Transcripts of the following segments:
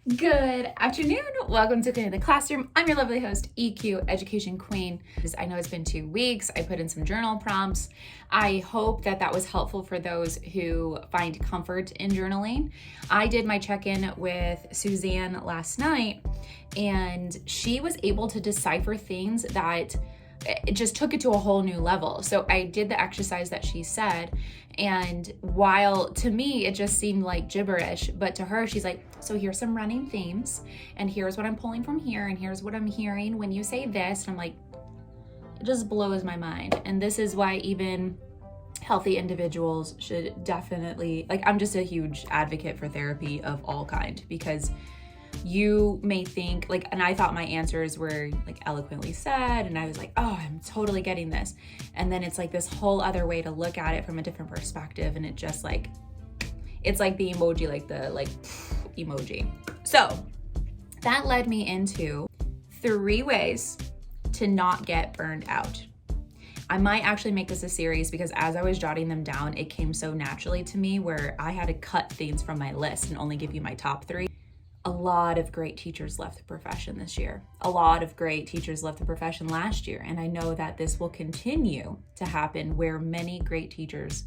Good afternoon. Welcome to Clean the Classroom. I'm your lovely host, EQ Education Queen. I know it's been 2 weeks. I put in some journal prompts. I hope that was helpful for those who find comfort in journaling. I did my check-in with Suzanne last night, and she was able to decipher things that it just took it to a whole new level. So I did the exercise that she said, and while to me it just seemed like gibberish, but to her she's like, so here's some running themes, and here's what I'm pulling from here, and here's what I'm hearing when you say this. And I'm like, it just blows my mind. And this is why even healthy individuals should definitely, I'm just a huge advocate for therapy of all kind, because you may think and I thought my answers were eloquently said, and I was like, oh, I'm totally getting this. And then it's this whole other way to look at it from a different perspective. And it just it's like the emoji, the emoji. So that led me into 3 ways to not get burned out. I might actually make this a series, because as I was jotting them down, it came so naturally to me where I had to cut things from my list and only give you my top 3. A lot of great teachers left the profession this year. A lot of great teachers left the profession last year. And I know that this will continue to happen, where many great teachers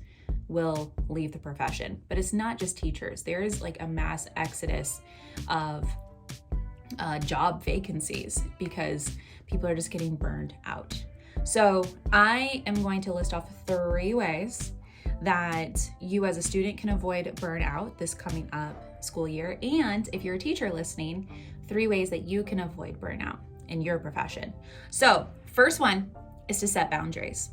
will leave the profession. But it's not just teachers. There is a mass exodus of job vacancies because people are just getting burned out. So I am going to list off 3 ways that you as a student can avoid burnout this coming up school year. And if you're a teacher listening, 3 ways that you can avoid burnout in your profession. So first one is to set boundaries.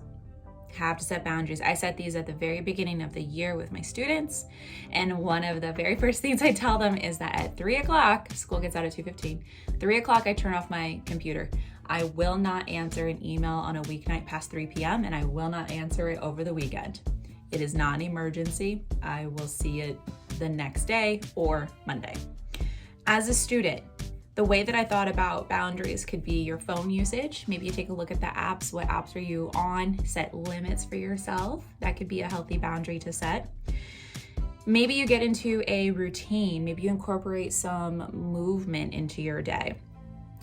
Have to set boundaries. I set these at the very beginning of the year with my students. And one of the very first things I tell them is that at 3 o'clock, school gets out at 2:15, 3 o'clock, I turn off my computer. I will not answer an email on a weeknight past 3 p.m. and I will not answer it over the weekend. It is not an emergency. I will see it the next day or Monday. As a student, the way that I thought about boundaries could be your phone usage. Maybe you take a look at the apps. What apps are you on? Set limits for yourself. That could be a healthy boundary to set. Maybe you get into a routine. Maybe you incorporate some movement into your day.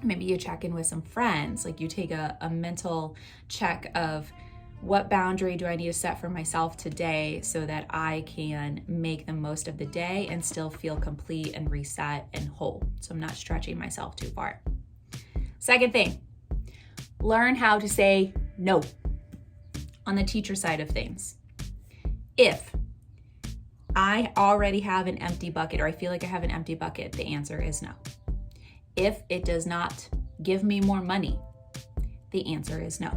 Maybe you check in with some friends. You take a mental check of, what boundary do I need to set for myself today so that I can make the most of the day and still feel complete and reset and whole, so I'm not stretching myself too far. Second thing, learn how to say no. On the teacher side of things, if I already have an empty bucket, or I feel like I have an empty bucket, the answer is no. If it does not give me more money, the answer is no.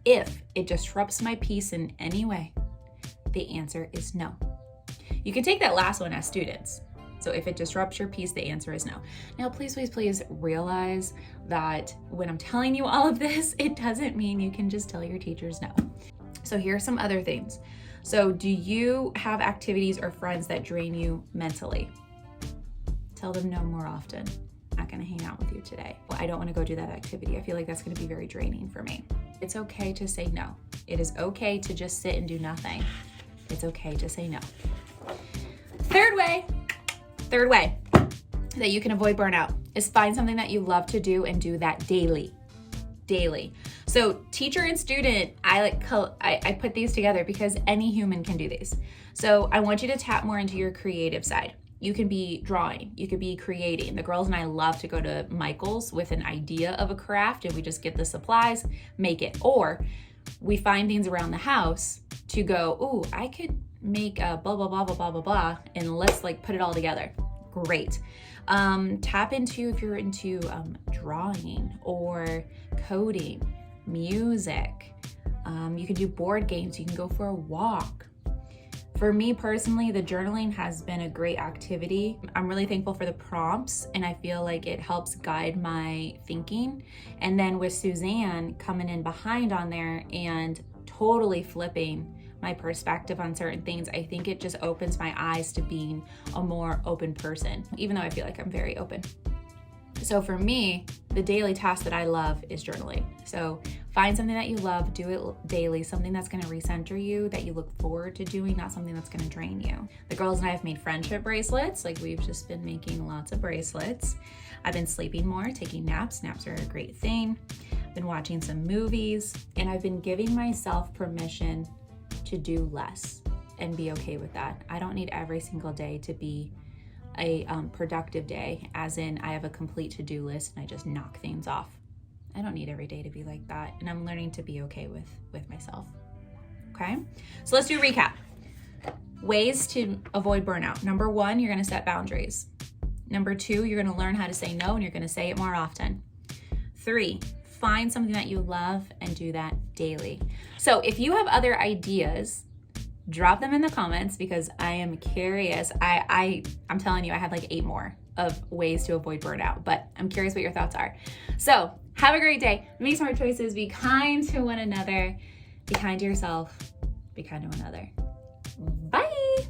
If it disrupts my peace in any way, the answer is no. You can take that last one as students. So if it disrupts your peace, the answer is no. Now, please, please, please realize that when I'm telling you all of this, it doesn't mean you can just tell your teachers no. So here are some other things. So do you have activities or friends that drain you mentally? Tell them no more often. Not going to hang out with you today. Well, I don't want to go do that activity. I feel like that's going to be very draining for me. It's okay to say no. It is okay to just sit and do nothing. It's okay to say no. Third way that you can avoid burnout is find something that you love to do and do that daily. So teacher and student, I put these together because any human can do these. So I want you to tap more into your creative side. You can be drawing, you could be creating. The girls and I love to go to Michael's with an idea of a craft, and we just get the supplies, make it. Or we find things around the house to go, ooh, I could make a blah, blah, blah, blah, blah, blah, blah, and let's put it all together. Great. Tap into, if you're into drawing or coding, music. You can do board games, you can go for a walk. For me personally, the journaling has been a great activity. I'm really thankful for the prompts, and I feel like it helps guide my thinking. And then with Suzanne coming in behind on there and totally flipping my perspective on certain things, I think it just opens my eyes to being a more open person, even though I feel like I'm very open. So for me, the daily task that I love is journaling. So find something that you love, do it daily, something that's going to recenter you, that you look forward to doing, not something that's going to drain you. The girls and I have made friendship bracelets. Like, we've just been making lots of bracelets. I've been sleeping more, taking naps. Naps are a great thing. I've been watching some movies, and I've been giving myself permission to do less and be okay with that. I don't need every single day to be a productive day, as in I have a complete to-do list and I just knock things off. I don't need every day to be like that, and I'm learning to be okay with myself. Okay, so let's do a recap. Ways to avoid burnout. Number 1, you're going to set boundaries. Number 2, you're going to learn how to say no, and you're going to say it more often. 3, find something that you love and do that daily. So if you have other ideas, drop them in the comments, because I am curious. I'm telling you, I have like 8 more of ways to avoid burnout, but I'm curious what your thoughts are. So have a great day. Make smart choices. Be kind to one another. Be kind to yourself. Be kind to one another. Bye.